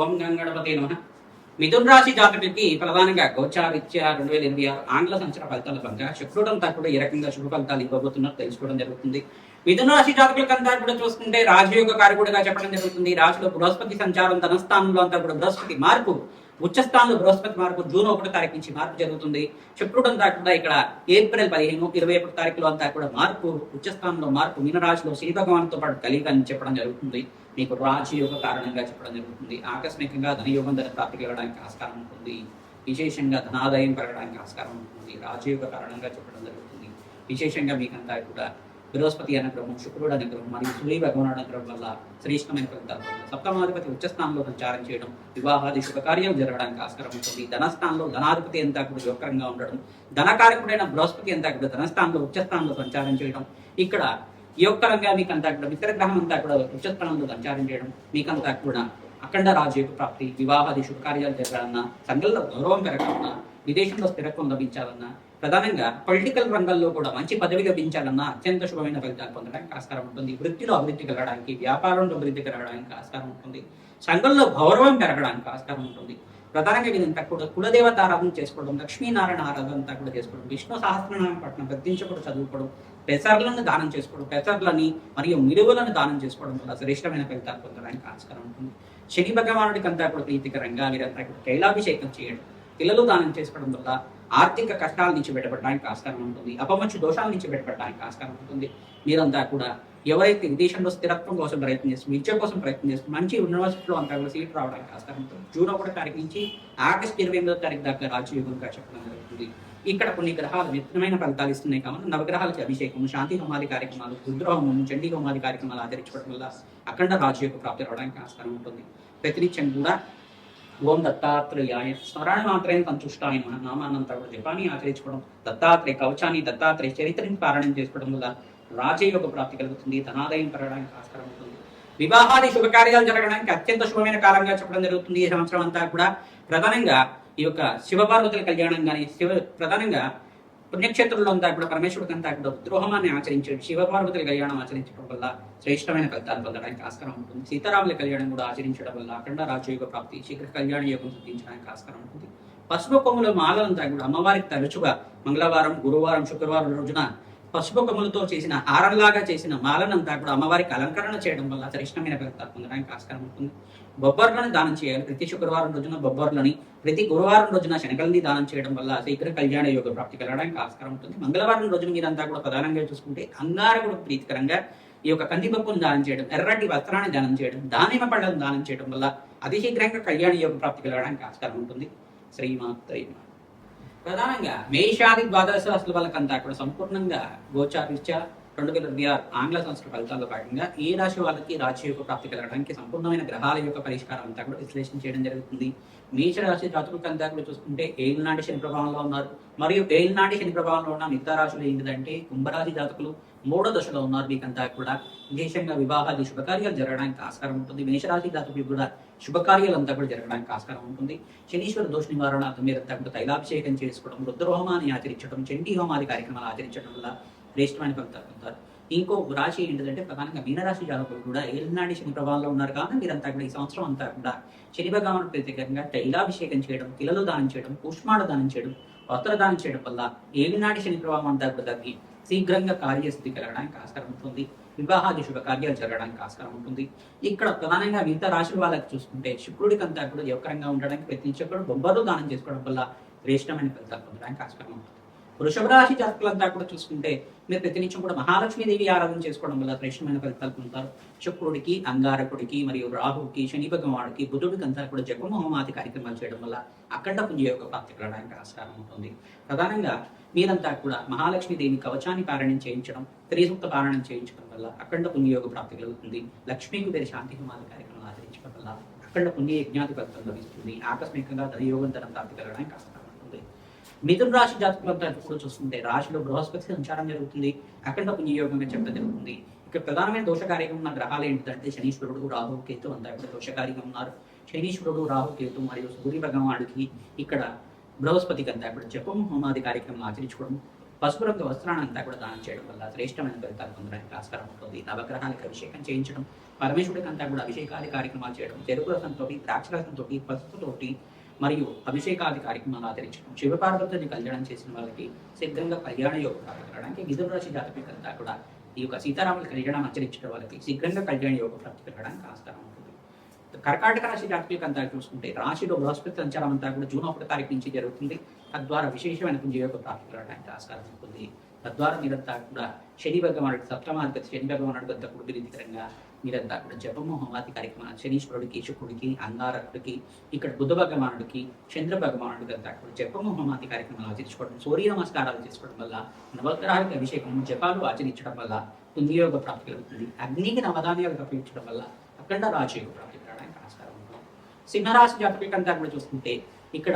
ఓం గంగణపతి నమః. మిథున రాశి జాతకులకి ప్రధానంగా గోచారీత్యా 2026 ఆంగ్ల సంవత్సర ఫలితాల పరంగా శుక్రుడంతా కూడా ఏ రకంగా శుభ ఫలితాలు ఇవ్వబోతున్నారు తెలుసుకోవడం జరుగుతుంది. మిథున రాశి జాతకులకంతా కూడా చూసుకుంటే రాజయోగ కారకుడిగా చెప్పడం జరుగుతుంది. రాశిలో బృహస్పతి సంచారం, ధనస్థానంలో అంతా కూడా బృహస్పతి మార్పు, ఉచ్చస్థానంలో బృహస్పతి మార్పు జూన్ 1 తారీఖు నుంచి మార్పు జరుగుతుంది. శుక్రుడు అంతా కూడా ఇక్కడ ఏప్రిల్ 15, 21 తారీఖులో అంతా కూడా మార్పు, ఉచ్చస్థానంలో మార్పు, మీనరాశిలో శని భగవాన్తో పాటు కలిగి అని చెప్పడం జరుగుతుంది. మీకు రాజయోగ కారణంగా చెప్పడం జరుగుతుంది. ఆకస్మికంగా ధనయోగం ధన ప్రాప్తి కలగడానికి ఆస్కారం ఉంటుంది. విశేషంగా ధనాదాయం పెరగడానికి ఆస్కారం ఉంటుంది. రాజయోగ కారణంగా చెప్పడం జరుగుతుంది. విశేషంగా మీకంతా కూడా బృహస్పతి అనుగ్రహం, శుక్రుడు అనుగ్రహం మరియు సూర్య భగవానుడు అనుగ్రహం వల్ల శ్రేష్టమైన ఫలితాలు. సప్తమాధిపతి ఉచ్చస్థానంలో సంచారం చేయడం, వివాహాది శుభకార్యాలు జరగడానికి ఆస్కారం ఉంటుంది. ధనస్థానంలో ధనాధిపతి అంతా కూడా యోగకరంగా ఉండడం, ధనకారకుడైన బృహస్పతి అంతా కూడా ధనస్థానంలో ఉచ్చస్థానంలో సంచారం చేయడం, ఇక్కడ యోగకరంగా మీకంతా కూడా మిత్రగ్రహం అంతా కూడా ఉచ్చస్థానంలో సంచారం చేయడం, మీకంతా కూడా అఖండ రాజయోగ ప్రాప్తి, వివాహాది శుభకార్యాలు జరగాలన్నా, సంఘంలో గౌరవం పెరగాలన్నా, విదేశంలో స్థిరత్వం లభించాలన్నా, ప్రధానంగా పొలిటికల్ రంగంలో కూడా మంచి పదవి లభించాలన్నా అత్యంత శుభమైన ఫలితాలు పొందడానికి ఆస్కారం ఉంటుంది. వృత్తిలో అభివృద్ధి కలగడానికి, వ్యాపారంలో అభివృద్ధి కలగడానికి ఆస్కారం ఉంటుంది. సంఘంలో గౌరవం పెరగడానికి ఆస్కారం ఉంటుంది. ప్రధానంగా ఇదంతా కూడా కులదేవత ఆరాధన చేసుకోవడం, లక్ష్మీనారాయణ ఆరాధన అంతా కూడా చేసుకోవడం, విష్ణు సహస్రనామ పట్టణం ప్రతించకూడదు చదువుకోవడం, పెసర్లను దానం చేసుకోవడం, పెసర్లని మరియు మిరువులను దానం చేసుకోవడం వల్ల శ్రేష్టమైన ఫలితాలు పొందడానికి ఆస్కారం ఉంటుంది. శని భగవానుడికి అంతా కూడా ప్రీతికరంగా మీరంతా కూడా తైలాభిషేకం చేయడం, పిల్లలు దానం చేసుకోవడం వల్ల ఆర్థిక కష్టాల నుంచి బయటపడడానికి ఆస్కారం ఉంటుంది. అపమర్చి దోషాల నుంచి బయటపడడానికి ఆస్కారం ఉంటుంది. మీరంతా కూడా ఎవరైతే విదేశంలో స్థిరత్వం కోసం ప్రయత్నం చేస్తుంది, విద్య కోసం ప్రయత్నం చేస్తుంది, మంచి యూనివర్సిటీలో అంతా కూడా సీట్ రావడానికి ఆస్కారం ఉంటుంది. జూన్ 1 తారీఖు నుంచి ఆగస్టు 28వ తారీఖు దాకా రాజయోగంగా చెప్పడం జరుగుతుంది. ఇక్కడ కొన్ని గ్రహాలు మిత్రమైన ఫలితాలు ఇస్తున్నాయి కాబట్టి నవగ్రహాలకి అభిషేకం, శాంతి హోమాది కార్యక్రమాలు, రుద్రహోమం, చండీ హోమాది కార్యక్రమాలు ఆచరించడం వల్ల అఖండ రాజయోగ ప్రాప్తి రావడానికి ఆస్కారం ఉంటుంది. ప్రతినిత్యం కూడా ఓం దత్తాత్రేయాయ స్మరాన్ని మాత్రమే సంతుష్టాయ నామాన్నంతా కూడా జపాన్ని ఆచరించుకోవడం, దత్తాత్రేయ కవచాన్ని, దత్తాత్రేయ చరిత్రని పారాయణం చేసుకోవడం వల్ల రాజయోగ ప్రాప్తి కలుగుతుంది. ధనాదాయం పెరగడానికి ఆస్కారం ఉంటుంది. వివాహాది శుభకార్యాలు జరగడానికి అత్యంత శుభమైన కాలంగా చెప్పడం జరుగుతుంది. ఈ సంవత్సరం అంతా కూడా ప్రధానంగా ఈ యొక్క శివపార్వతుల కళ్యాణం కానీ, ప్రధానంగా పుణ్యక్షేత్రంలో అంతా కూడా పరమేశ్వరుడికి అంతా కూడా రుద్రోహమాన్ని ఆచరించడం, శివపార్వతుల కళ్యాణం ఆచరించడం వల్ల శ్రేష్టమైన ఫలితాలు పొందడానికి ఆస్కారం ఉంటుంది. సీతారాముల కళ్యాణం కూడా ఆచరించడం వల్ల అఖండ రాజయోగ ప్రాప్తి, శీఘ్ర కళ్యాణ యోగం సిద్ధించడానికి ఆస్కారం ఉంటుంది. పసుపు కొమ్ముల మాలలంతా కూడా అమ్మవారికి తరచుగా మంగళవారం, గురువారం, శుక్రవారం రోజున పసుపు కొమ్ములతో చేసిన హారంలాగా చేసిన మాలనంతా కూడా అమ్మవారికి అలంకరణ చేయడం వల్ల శ్రేష్టమైన ఫలితాలు పొందడానికి ఆస్కారం ఉంటుంది. బొబ్బర్లను దానం చేయాలి. ప్రతి శుక్రవారం రోజున బొబ్బర్లని, ప్రతి గురువారం రోజున శనగల్ని దానం చేయడం వల్ల శీఘ్ర కళ్యాణ యోగ ప్రాప్తి కలగడానికి ఆస్కారం ఉంటుంది. మంగళవారం రోజున మీరంతా కూడా ప్రధానంగా చూసుకుంటే అంగారకుడు ప్రీతికరంగా ఈ యొక్క కందిపప్పును దానం చేయడం, ఎర్రటి వస్త్రాన్ని దానం చేయడం, దానిమ్మ పళ్ళను దానం చేయడం వల్ల అతి శీఘ్రంగా కళ్యాణ యోగ ప్రాప్తి కలగడానికి ఆస్కారం ఉంటుంది. శ్రీమాత్రే నమః. ప్రధానంగా మేషాది ద్వాదశ రాశుల వాళ్ళకంతా కూడా సంపూర్ణంగా గోచారీత్యా 2026 ఆంగ్ల సంవత్సర ఫలితాల్లో భాగంగా ఈ రాశి వాళ్ళకి రాజయోగ ప్రాప్తి కలగడానికి సంపూర్ణమైన గ్రహాల యొక్క పరిష్కారం అంతా కూడా విశ్లేషణ చేయడం జరుగుతుంది. మేషరాశి జాతకులకంతా కూడా చూసుకుంటే ఏలినాటి శని ప్రభావంలో ఉన్నారు. మరియు ఏలినాటి శని ప్రభావంలో ఉన్న మిగతా రాశులు ఏంటిదంటే కుంభరాశి జాతకులు 3వ దశలో ఉన్నారు. మీకంతా కూడా విశేషంగా వివాహాది శుభకార్యాలు జరగడానికి ఆస్కారం ఉంటుంది. మేషరాశి జాతకులు కూడా శుభకార్యాలు అంతా కూడా జరగడానికి ఆస్కారం ఉంటుంది. శనీశ్వర దోష నివారణార్థం మీరంతా కూడా తైలాభిషేకం చేసుకోవడం, రుద్రహోమాన్ని ఆచరించడం, చండీ హోమాది కార్యక్రమాలు ఆచరించడం వల్ల శ్రేష్టమైన ఫలితాలు పొందుతారు. ఇంకో రాశి ఏంటంటే ప్రధానంగా మీనరాశి జాతకులు కూడా ఏలినాటి శని ప్రభావంలో ఉన్నారు కాబట్టి మీరంతా కూడా ఈ సంవత్సరం అంతా కూడా శని భగవానుడు ప్రత్యేకంగా తైలాభిషేకం చేయడం, పిల్లలు దానం చేయడం, పుష్మాడ దానం చేయడం, వస్త్రదానం చేయడం వల్ల ఏలినాటి శని ప్రభావం అంతా కూడా తగ్గి శీఘ్రంగా కార్యస్థితి కలగడానికి ఆస్కారం ఉంటుంది. వివాహాది శుభకార్యాలు జరగడానికి ఆస్కారం ఉంటుంది. ఇక్కడ ప్రధానంగా మిగతా రాశుల వాళ్ళకి చూసుకుంటే శుక్రుడికి అంతా కూడా యోగకరంగా ఉండడానికి ప్రయత్నించడం, బొబ్బర్లు దానం చేసుకోవడం వల్ల శ్రేష్టమైన ఫలితాలు పొందడానికి ఆస్కారం ఉంటుంది. వృషభ రాశి జాతకులంతా కూడా చూసుకుంటే మీరు ప్రతినిత్యం కూడా మహాలక్ష్మీదేవి ఆరాధన చేసుకోవడం వల్ల శ్రేష్టమైన ఫలితాలు పొందుతారు. శుక్రుడికి, అంగారకుడికి మరియు రాహుకి, శని భగవానుడికి, బుధుడికి అంతా కూడా జపము హోమాది కార్యక్రమాలు చేయడం వల్ల అఖండ పుణ్యయోగ ప్రాప్తి కలగడానికి ఆస్కారం ఉంటుంది. ప్రధానంగా మీరంతా కూడా మహాలక్ష్మీదేవి కవచాన్ని పారాయణం చేయించడం, త్రిసూక్త పారాయణం చేయించడం వల్ల అఖండ పుణ్యయోగ ప్రాప్తి కలుగుతుంది. లక్ష్మీకి పేరు శాంతి హోమాది కార్యక్రమాలు ఆచరించడం వల్ల అఖండ పుణ్య యజ్ఞాతి ఫలితం లభిస్తుంది. ఆకస్మికంగా ధనయోగం ధనం ప్రాప్తి కలగడానికి ఆస్కారం ఉంటుంది. మిథున రాశి జాతకులంతా కూడా చూస్తుంటే రాశిలో బృహస్పతి సంచారం జరుగుతుంది. అఖండ పుణ్యయోగంగా చెప్పడం జరుగుతుంది. ఇక్కడ ప్రధానమైన దోషకార్యంగా ఉన్న గ్రహాలు ఏంటంటే శనీశ్వరుడు, రాహు, కేతు అంతా కూడా దోషకార్యంగా ఉన్నారు. శనీశ్వరుడు, రాహు, కేతు మరియు సూర్య భగవానుడికి ఇక్కడ బృహస్పతికి అంతా కూడా జపం హోమాది కార్యక్రమం ఆచరించుకోవడం, పసుపు రంగు వస్త్రాన్ని కూడా దానం చేయడం వల్ల శ్రేష్టమైన ఫలితాలు పొందడానికి ఆస్కారం ఉంటుంది. నవగ్రహాలకు అభిషేకం చేయించడం, పరమేశ్వరుడికి అంతా కూడా అభిషేకాది కార్యక్రమాలు చేయడం, చెరుకు రసంతో, ద్రాక్ష రసంతో, పసుపుతోటి మరియు అభిషేకాది కార్యక్రమాలు ఆచరించడం, శివపార్వతుని కళ్యాణం చేసిన వాళ్ళకి శీఘ్రంగా కళ్యాణ యోగం ప్రాప్తి మిథున రాశి జాతకులంతా కూడా ఈ యొక్క సీతారాముల కళ్యాణం ఆచరించడం వాళ్ళకి శీఘ్రంగా కళ్యాణ యోగ ప్రాప్తి కలగడానికి ఆస్కారం ఉంటుంది. కర్కాటక రాశి జాతకులంతా చూసుకుంటే రాశిలో బృహస్పతి సంచారం అంతా కూడా జూన్ 1 తారీఖు నుంచి జరుగుతుంది. తద్వారా విశేషమైన పుంజయోగ ప్రాప్తి కలగడానికి ఆస్కారం ఉంటుంది. తద్వారా మీరంతా కూడా శని భగవానుడికి సప్తమాధిపతి శని భగవానుడికి అంతా కూడా ప్రీతికరంగా మీరంతా కూడా జపము హోమాది కార్యక్రమాలు శనీశ్వరుడికి, శుక్రుడికి, అంగారకుడికి, ఇక్కడ బుధ భగవానుడికి, చంద్ర భగవానుడికి అంతా కూడా జపము హోమాది కార్యక్రమాలు ఆచరించుకోవడం, సూర్య నమస్కారాలు చేసుకోవడం వల్ల, నవగ్రహాలకు అభిషేకం జపాలు ఆచరించడం వల్ల పుంజయోగ ప్రాప్తి కలుగుతుంది. అగ్నికి నవధాన్యాలు తప్పించడం వల్ల అఖండ రాజయోగ ప్రాప్తి కలగడానికి ఆస్కారం ఉంటుంది. సింహరాశి జాతకులంతా కూడా చూసుకుంటే ఇక్కడ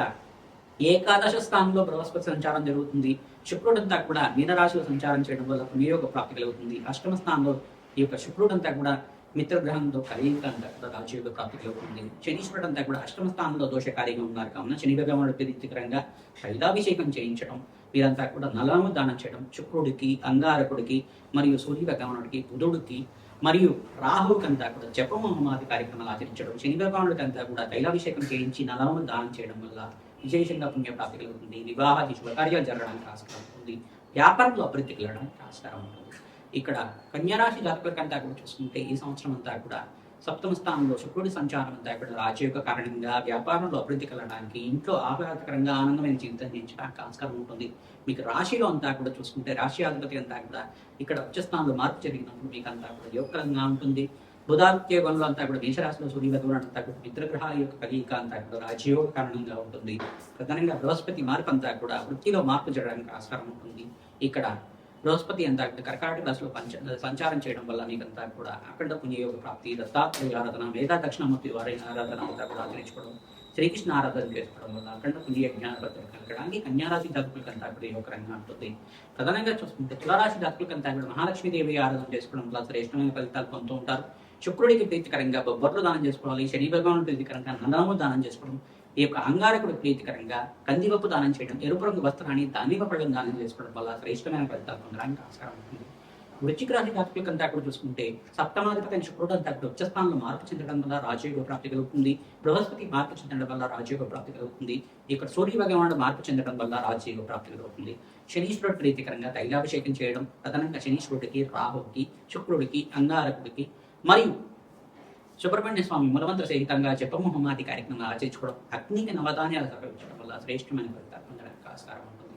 ఏకాదశ స్థానంలో బృహస్పతి సంచారం జరుగుతుంది. శుక్రుడంతా కూడా మీనరాశిలో సంచారం చేయడం వల్ల పుణ్యయోగ ప్రాప్తి కలుగుతుంది. అష్టమ స్థానంలో ఈ యొక్క శుక్రుడంతా కూడా మిత్రగ్రహంతో కలియిక అంతా కూడా రాజయోగ ప్రాప్తి కలుగుతుంది. శనీశ్వరుడంతా కూడా అష్టమ స్థానంలో దోషకారిగా ఉన్నారు కావున శని భగవానుడు ప్రీతికరంగా తైలాభిషేకం చేయించడం, వీరంతా కూడా నలము దానం చేయడం, శుక్రుడికి, అంగారకుడికి మరియు సూర్య భగవానుడికి, బుధుడికి మరియు రాహుకంతా కూడా జపము హోమాది కార్యక్రమాలు ఆచరించడం, శని భగవానుడికంతా కూడా తైలాభిషేకం చేయించి నలము దానం చేయడం వల్ల విశేషంగా పుణ్యప్రాప్తి కలుగుతుంది. వివాహాది శుభకార్యాలు జరగడానికి ఆస్కారం ఉంటుంది. వ్యాపారంలో అభివృద్ధి కలగడానికి ఆస్కారం ఉంటుంది. ఇక్కడ కన్యారాశి జాతకులకంతా కూడా చూసుకుంటే ఈ సంవత్సరం అంతా కూడా సప్తమ స్థానంలో శుక్రుడి సంచారం అంతా కూడా రాజయోగ కారణంగా వ్యాపారంలో అభివృద్ధి కలగడానికి, ఇంట్లో ఆహ్లాదకరంగా ఆనందమైన జీవితం జీవించడానికి ఆస్కారం ఉంటుంది. మీకు రాశిలో అంతా కూడా చూసుకుంటే రాశి అధిపతి అంతా కూడా ఇక్కడ ఉచ్చస్థానంలో మార్పు జరిగినప్పుడు మీకు అంతా కూడా యోగకరంగా ఉంటుంది. బుధాదిత్య గణులు అంతా కూడా మేషరాశిలో సూర్య భగవానుడు అంతా కూడా మిత్రగ్రహాల యొక్క కలియిక అంతా కూడా రాజయోగ కారణంగా ఉంటుంది. ప్రధానంగా బృహస్పతి మార్పు అంతా కూడా వృత్తిలో మార్పు జరగడానికి ఆస్కారం ఉంటుంది. ఇక్కడ బృహస్పతి అంతా కర్కాటక రాశిలో సంచారం చేయడం వల్ల మీకంతా కూడా అఖండ పుణ్యయోగ ప్రాప్తి, దత్తాత్రేయ ఆరాధన, మేధా దక్షిణామూర్తి వారైన ఆరాధన అంతా కూడా ఆచరించుకోవడం, శ్రీకృష్ణ ఆరాధన చేసుకోవడం వల్ల అఖండ పుణ్య జ్ఞానపత్రం కలగడానికి కన్యారాశి జాతకులకంతా కూడా యోగకరంగా ఉంటుంది. ప్రధానంగా చూసుకుంటే తులారాశి జాతకులకంతా కూడా మహాలక్ష్మీదేవి ఆరాధన చేసుకోవడం వల్ల శ్రేష్టమైన ఫలితాలు పొందుతూ ఉంటారు. శుక్రుడికి ప్రీతికరంగా బొబ్బర్లు దానం చేసుకోవాలి, శని భగవాను ప్రీతికరంగా నందనము దానం చేసుకోవడం, ఈ యొక్క అంగారకుడు ప్రీతికరంగా కందిపప్పు దానం చేయడం, ఎరుపు రంగు వస్త్రాన్ని దానిమ్మ పళ్ళను దానం చేసుకోవడం వల్ల శ్రేష్టమైన ఫలితాలు పొందడానికి ఆస్కారం ఉంటుంది. వృశ్చిక రాశి జాతకులకంతా కూడా చూసుకుంటే సప్తమాధిపతి శుక్రుడు అంతా ఉచ్చస్థానంలో మార్పు చెందడం వల్ల రాజయోగ ప్రాప్తి కలుగుతుంది. బృహస్పతి మార్పు చెందడం వల్ల రాజయోగ ప్రాప్తి కలుగుతుంది. ఇక్కడ సూర్య భగవానుడు మార్పు చెందడం వల్ల రాజయోగ ప్రాప్తి కలుగుతుంది. శనీశ్వరుడు ప్రీతికరంగా తైలాభిషేకం చేయడం, ప్రధానంగా శనీశ్వరుడికి, రాహుకి, శుక్రుడికి, అంగారకుడికి మరియు సుబ్రహ్మణ్య స్వామి మూలమంత్ర సహితంగా జపము హోమాది కార్యక్రమాలు ఆచరించుకోవడం, అగ్నికి నవధాన్యాలు సమర్పించడం వల్ల శ్రేష్టమైన ఫలితాలు పొందడానికి ఆస్కారం ఉంటుంది.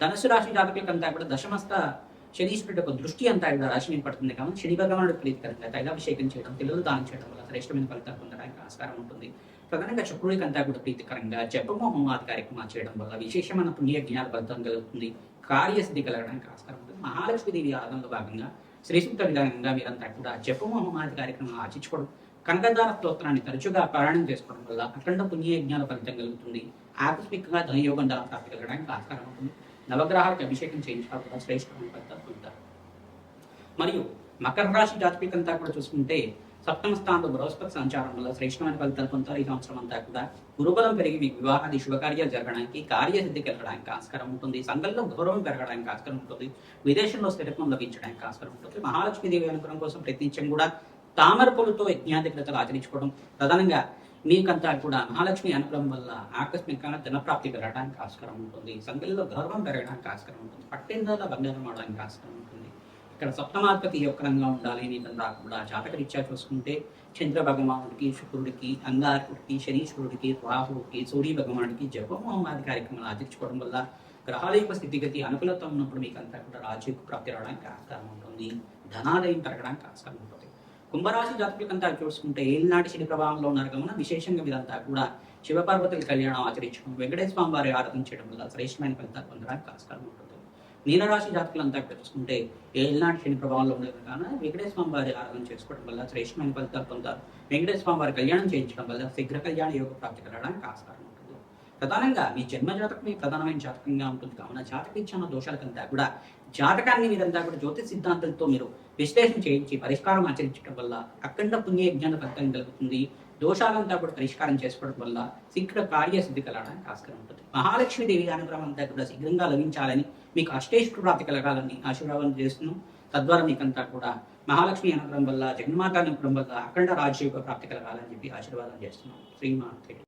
ధనుసు రాశి జాతకులకంతా కూడా దశమస్థ శనీశ్వరుడు యొక్క దృష్టి అంతా కూడా రాశి మీద పడుతుంది కాబట్టి శని భగవానుడు ప్రీతికరంగా తైలాభిషేకం చేయడం, పిల్లలు దానం చేయడం వల్ల శ్రేష్టమైన ఫలితాలు పొందడానికి ఆస్కారం ఉంటుంది. ప్రధానంగా శుక్రుడికి అంతా కూడా ప్రీతికరంగా జపము హోమాది కార్యక్రమాలు చేయడం వల్ల విశేషమైన పుణ్య జ్ఞాన ఫలితం కలుగుతుంది. కార్యసిద్ధి కలగడానికి ఆస్కారం ఉంటుంది. మహాలక్ష్మీదేవి ఆరాధనలో భాగంగా శ్రీసూక్త విధానంగా మీరంతా కూడా జపము హోమాది కార్యక్రమాలు ఆచరించుకోవడం, కనకదార స్తోత్రాన్ని తరచుగా పారాయణం చేసుకోవడం వల్ల అఖండ పుణ్య జ్ఞాన ఫలితం కలుగుతుంది. ఆకస్మికంగా ధనయోగం ధన ప్రాప్తి కలగడానికి ఆస్కారం ఉంటుంది. నవగ్రహాలకు అభిషేకం చేయించడం కూడా శ్రేష్టమైన ఫలితాలు పొందుతారు. మరియు మకర రాశి జాతకులకంతా కూడా చూసుకుంటే సప్తమ స్థానంలో బృహస్పతి సంచారం వల్ల శ్రేష్టమైన ఫలితాలు పొందుతారు. ఈ సంవత్సరం అంతా కూడా గురుబలం పెరిగి మీకు వివాహాది శుభకార్యాలు జరగడానికి, కార్యసిద్ధి కలగడానికి ఆస్కారం ఉంటుంది. సంఘంలో గౌరవం పెరగడానికి ఆస్కారం ఉంటుంది. విదేశంలో స్థిరత్వం లభించడానికి ఆస్కారం ఉంటుంది. మహాలక్ష్మీదేవి అనుగ్రహం కోసం ప్రయత్నించడం కూడా తామర పూలతో యజ్ఞాధికతలు ఆచరించుకోవడం, ప్రధానంగా మీకంతా కూడా మహాలక్ష్మి అనుగ్రహం వల్ల ఆకస్మికంగా ధనప్రాప్తి పెరగడానికి ఆస్కారం ఉంటుంది. సంఖ్యలో గౌరవం పెరగడానికి ఆస్కారం ఉంటుంది. పట్టెందాల బంగారం అవడానికి ఆస్కారం ఉంటుంది. ఇక్కడ సప్తమాధిపతి యొక్కరంగా ఉండాలి మీకంతా కూడా జాతకరీత్యా చూసుకుంటే చంద్ర భగవానుడికి, శుక్రుడికి, అంగారకుడికి, శనీశ్వరుడికి, రాహుడికి, సూర్య భగవానుడికి జపహోమాది కార్యక్రమాలు ఆచరించుకోవడం వల్ల గ్రహాల యొక్క స్థితిగతి అనుకూలత ఉన్నప్పుడు మీకంతా కూడా రాజయోగ ప్రాప్తి రావడానికి ఆస్కారం ఉంటుంది. ధనాదాయం పెరగడానికి ఆస్కారం ఉంటుంది. కుంభరాశి జాతకులకంతా చూసుకుంటే ఏలినాటి శని ప్రభావంలో ఉన్నారు కనుక విశేషంగా మీరంతా కూడా శివపార్వతుల కళ్యాణం ఆచరించడం, వెంకటేశ్వర స్వామి వారి ఆరాధన చేయడం వల్ల శ్రేష్టమైన ఫలితాలు పొందడానికి ఆస్కారం ఉంటుంది. మీనరాశి జాతకులంతా చూసుకుంటే ఏలినాటి శని ప్రభావంలో ఉండేది కానీ వెంకటేశ్వర స్వామి వారి ఆరాధన చేసుకోవడం వల్ల శ్రేష్టమైన ఫలితాలు పొందారు. వెంకటేశ్వర స్వామి వారి కళ్యాణం చేయించడం వల్ల శీఘ్ర కళ్యాణ యోగ ప్రాప్తి కలగడానికి ఆస్కారం ఉంటుంది. ప్రధానంగా మీ జన్మ జాతకమే ప్రధానమైన జాతకంగా ఉంటుంది కావున జాతకరీత్యా దోషాలకంతా కూడా జాతకాన్ని మీరంతా కూడా జ్యోతిష్ సిద్ధాంతాలతో మీరు విశ్లేషణ చేయించి పరిష్కారం ఆచరించడం వల్ల అఖండ పుణ్య జ్ఞాన ఫలితం కలుగుతుంది. దోషాలంతా కూడా పరిష్కారం చేసుకోవడం వల్ల శీఘ్ర కార్యసిద్ధి కలగడానికి ఆస్కారం ఉంటుంది. మహాలక్ష్మీదేవి అనుగ్రహం అంతా కూడా శీఘ్రంగా లభించాలని, మీకు అష్టేష్ట ప్రాప్తి కలగాలని ఆశీర్వాదం చేస్తున్నాం. తద్వారా మీకంతా కూడా మహాలక్ష్మి అనుగ్రహం వల్ల, జగన్మాత అనుగ్రహం వల్ల అఖండ రాజయోగ ప్రాప్తి కలగాలని చెప్పి ఆశీర్వాదం చేస్తున్నాం. శ్రీమాత్రే.